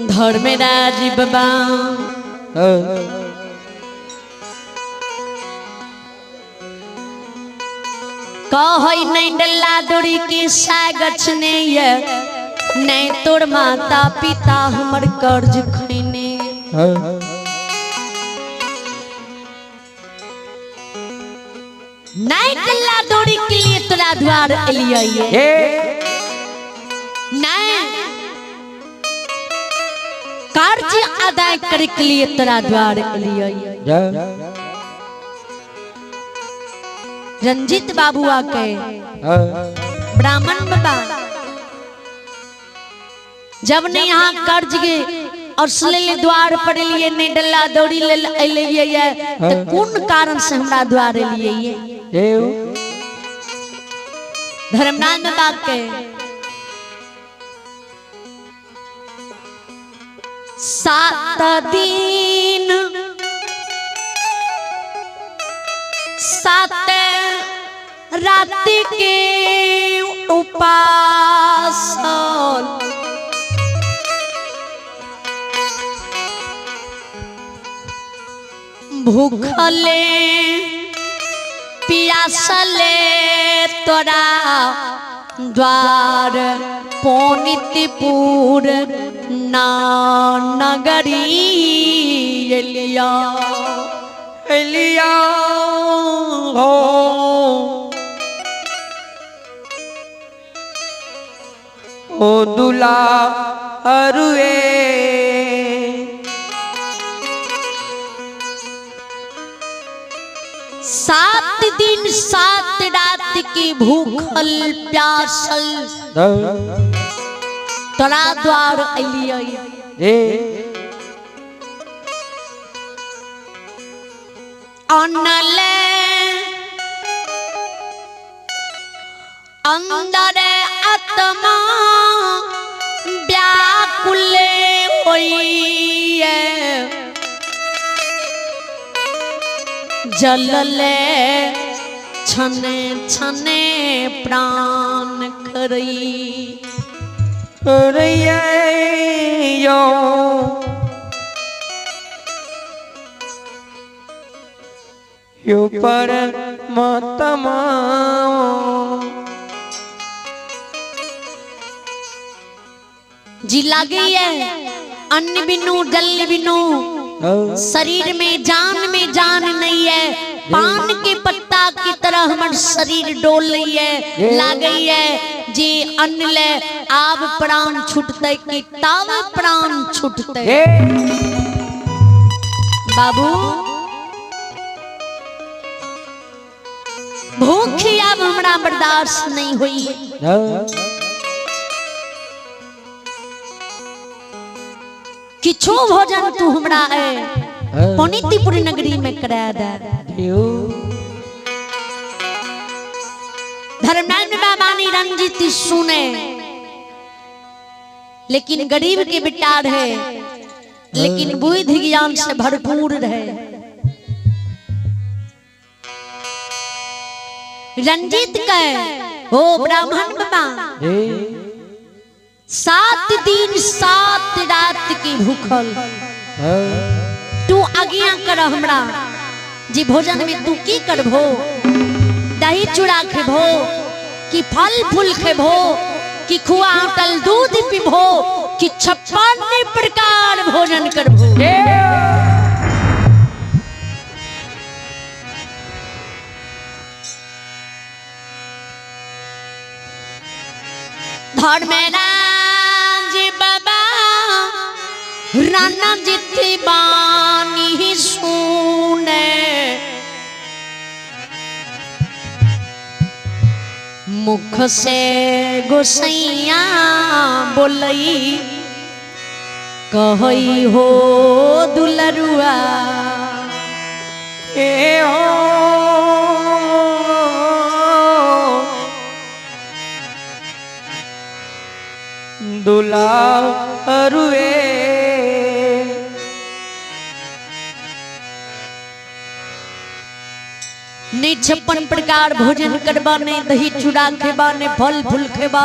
धर्मराज बाबा कहै नहीं डल्ला दौड़ी के सागछ नहीं तोर माता पिता हमर कर्ज खैने नहीं डल्ला दौड़ी के लिए तोरा द्वार एलियै नहीं कर्ज अदा करे के लिए तोरा द्वार एलियै रंजीत बाबू आके ब्राह्मण बाबा जब ने यहाँ कर्ज के और सुले द्वार पर लिए नहीं डल्ला दौड़ी ले तो कौन कारण से हमरा द्वार लिए धर्मनाथ बाबा के सात दिन सात रात के उपास भूखले पियासले तोरा द्वार पोनितपुर नगरी एलिया एलिया हो ओ दुला अरुए सात दिन सात रात की भूखल प्यासल तोरा द्वार एलियै अनले अंदर आत्मा व्याकुल होइए जलले छने छने प्राण करई यो यो पर मतमा जी लगी है अन्न बिनु जल बिनु शरीर में जान नहीं है पान के पत्ता की तरह हमार शरीर डोल रही है लागई है जी अन्न ले आब प्राण छूटते कि तब प्राण छूटते बाबू भूख अब हमरा बर्दाश्त नहीं हुई किछो भोजन तू हमरा पोनितपुर नगरी में करा दे धर्मनाथ बाबा ने रंजीत सुने लेकिन गरीब के बेटा रहे लेकिन बुद्धि ज्ञान से भरपूर रहे रंजीत के हो ब्राह्मण बाबा सात दिन सात रात की भूखल तू आज्ञा कर हमरा जी भोजन में तू की करबो दही चूड़ा खेबो कि फल फूल खेबो कि खुआ होटल दूध पीबो कि 56 प्रकार भोजन करबो धर्मराज बाबा राना जिति बानी सुने मुख से गोसैया बोलई कहई हो दुलरुआ ए हो दुलारुए ने 56 प्रकार भोजन करबा ने दही चूड़ा खेबा ने फल फूल खेबा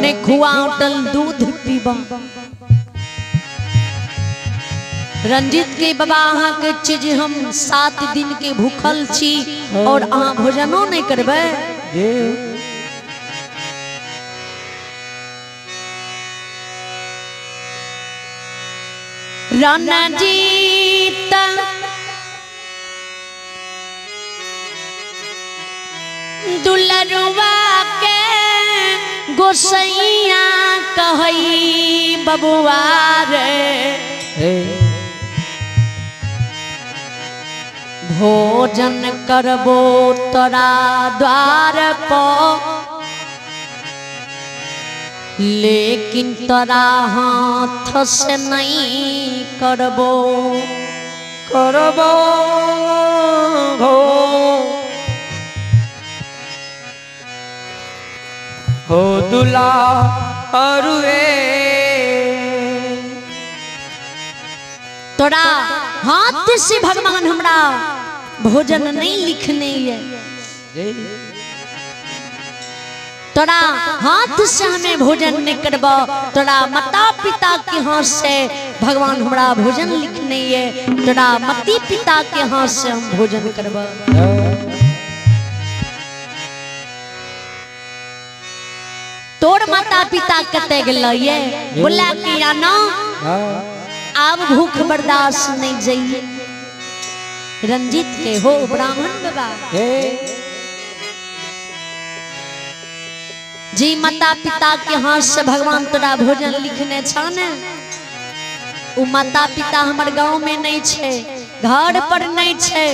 ने खुआ होटल दूध पीबा रंजीत के बाबा अहाँ के चीज हम 7 दिन के भूखल छी और अहाँ भोजनो नहीं करबे। रणजीत दुलरुआ के गोसैया कहई बबुआ रे भोजन करबो तोरा द्वार पर लेकिन तोरा हाथ से नहीं करबो हो दुला अरुए तोरा हाथ से भगवान हमरा भोजन नहीं लिखने है। तोरा हाथ से हमें भोजन नहीं करबो, तोरा माता पिता के हाथ से भगवान हमरा भोजन लिखने है। तोरा माता पिता के हाथ से हम भोजन करबो। तोर माता पिता कते गेलो ये बोला कि आना अब भूख बर्दाश्त नहीं जाइए। रंजीत के हो ब्राह्मण बाबा जी माता पिता के हाथ से भगवान तोरा भोजन लिखने छाने। उ माता पिता हमर गांव में नहीं छे, घर पर नहीं छे।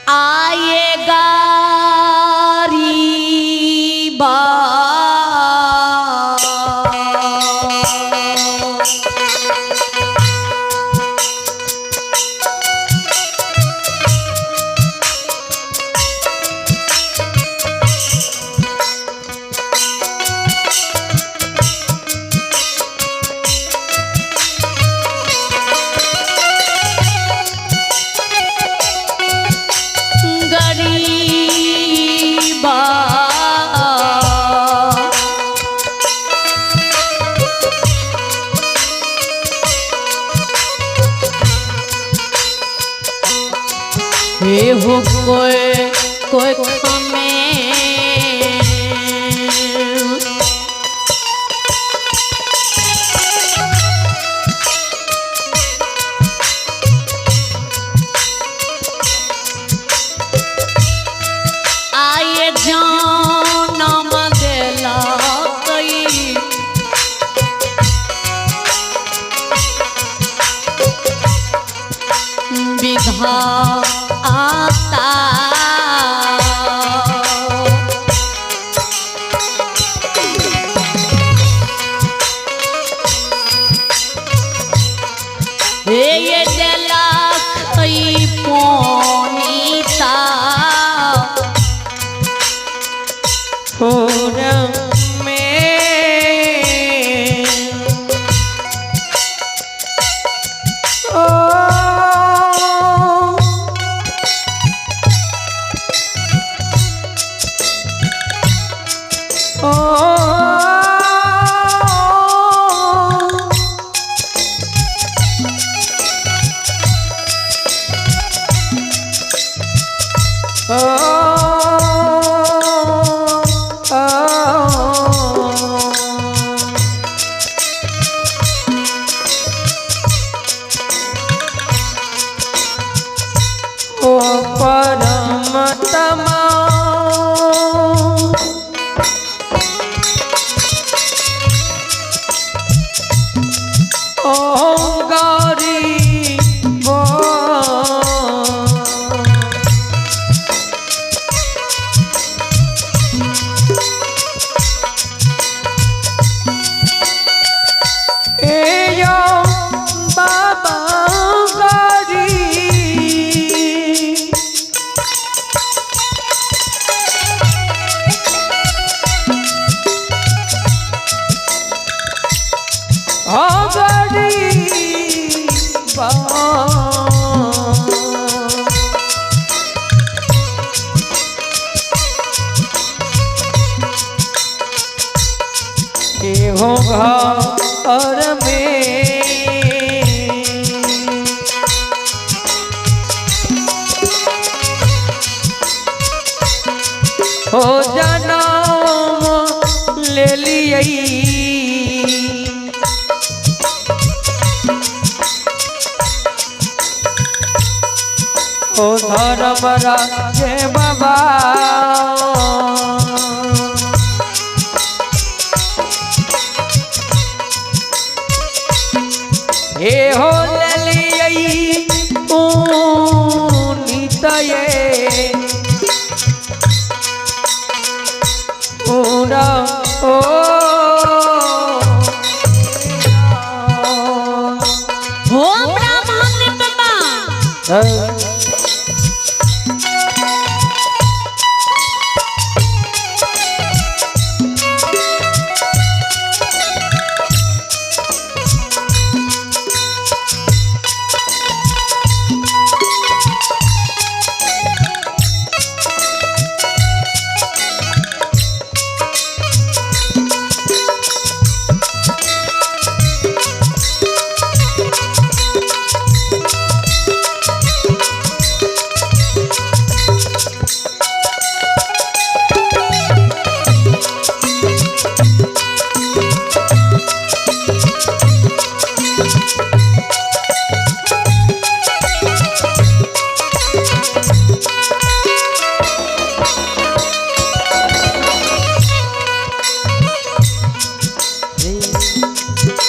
आएगा रीबा हो कोई हमें आए जानम देला कई विधा आता ये देला खई पोनीता हो घर में हो जनम ले लियई ओ धर्म राजे बाबा हे हो ललियई नीतये पूरा ओ हो ब्राह्मण बाबा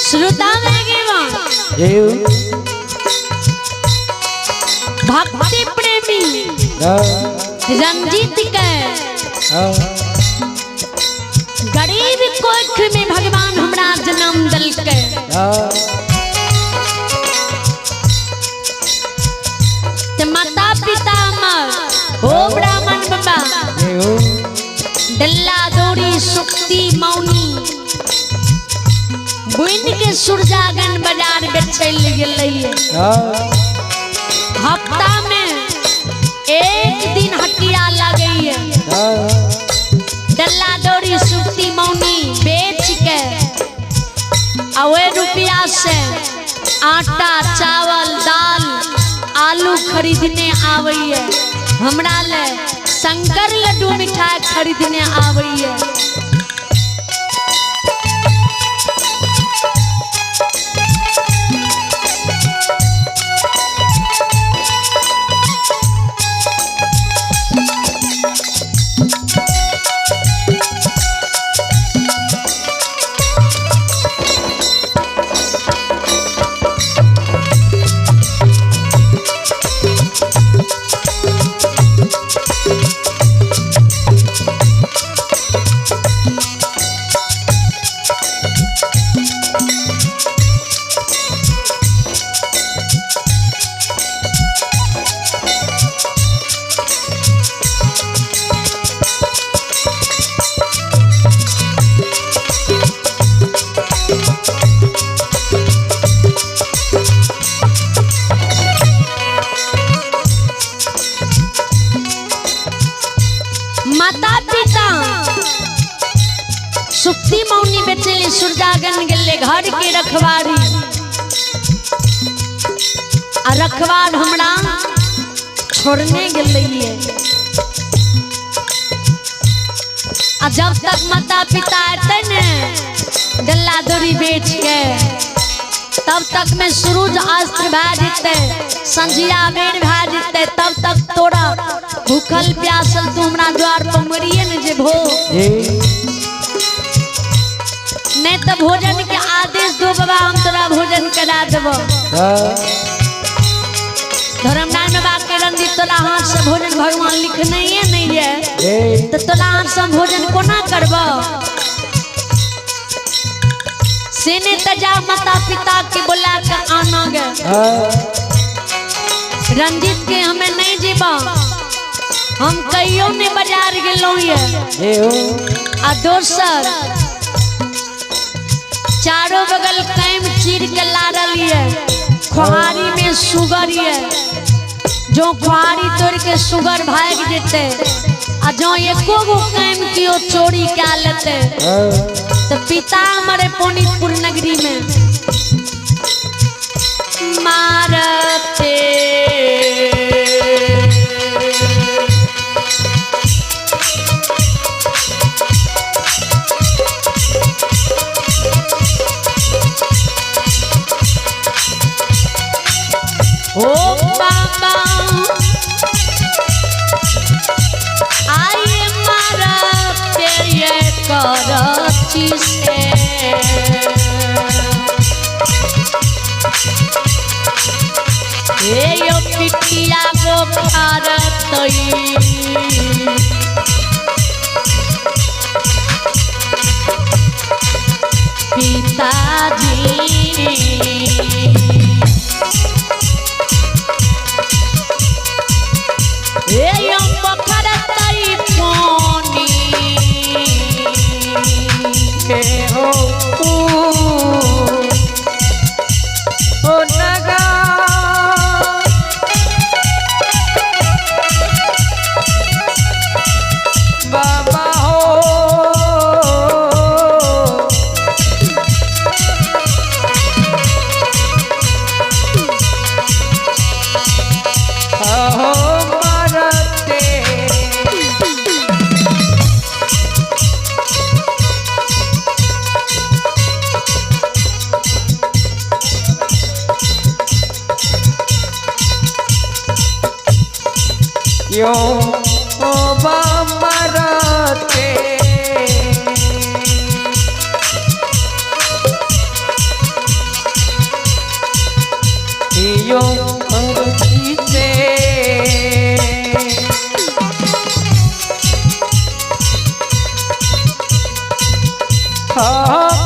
श्रोता भक्ति प्रेमी रंजीत के गरीब कोख में भगवान हमरा जन्म दल के माता पिता हो ब्राह्मण बाबा डल्ला दौड़ी सुक्ति मौनी बुन के सुरजागन बाजार बेचल गेल हफ्ता में एक दिन हटिया लगे डल्ला दौड़ी सुक्ति मौनी बेच के अवे रुपया से आटा चावल दाल आलू खरीदने आवे हमरा ले शंकर लड्डू मिठाई खरीदने आवे माता पिता सुक्ति मौनी बेचले सुरजागन गेले घर के रखवारी आ रखवार हमरा छोड़ने गेले आ जब तक माता पिता आते ने डल्ला दौड़ी बेच के तब तक में सूरज अस्त भा जेते संझिया बेर भा जेते तब तक तोरा भूखल प्यासल तू हमरा द्वार पर मरिए न जेबो नहीं तो भोजन के आदेश दो बाबा हम तोरा भोजन करा देबो धर्मनारायण बाबा के रंजित तोरा हाथ से भोजन भगवान लिखने नहीं है तो तोरा हाथ से भोजन कोना करबो सेने तजा माता पिता के बुला के आना गे रंजित के हमें नहीं जीवा हम कहियो ने बाजार गेलो ये आ दोसर चारों बगल कैम चीर के लारल ये खुहारी में सुगर ये जो खुहारी तोड़ के सुगर भाग जेते आ जो एको गो कैम कियो चोरी क्या लेते तो पिता हमारे पुनितपुर नगरी में मारते ओ बाबा आइए मारते ये कराची से ए यो पिटिया गो भारतई पिताजी ए यो बखरतई पानी हे हो ओ नगा बाबा हो मरते यो ओ मरते यो धरती से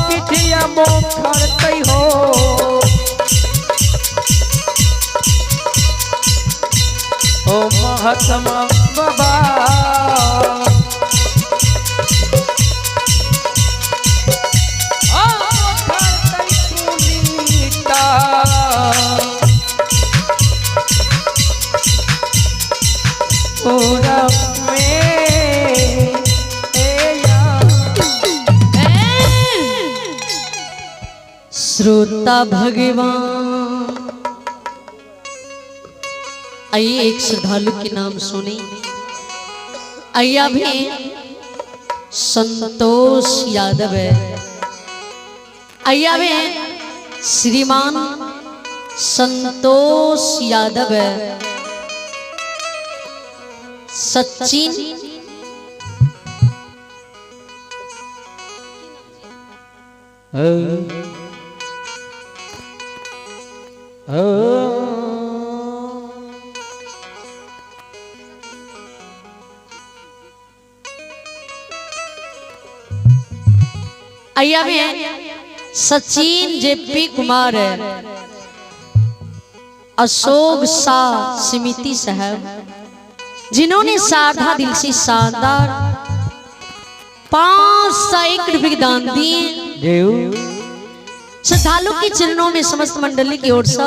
पिठिया मोखरते हो ओ महात्मा बाबा पूरा में श्रोता भगवान आइए एक श्रद्धालु के नाम सुने। आइया भी संतोष यादव है। आइया भी श्रीमान संतोष यादव है। सचिन आइया भी सचिन जेपी कुमार है। अशोक शाह समिति साहब जिन्होंने साधा दिल से शानदार 501 रुपये दान दिए। श्रद्धालु के चरणों में समस्त मंडली की ओर से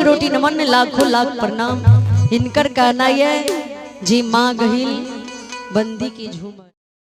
रोटी नमन लाखों लाख प्रणाम। इनकर कहना है जी माँ गहिल बंदी की झूम।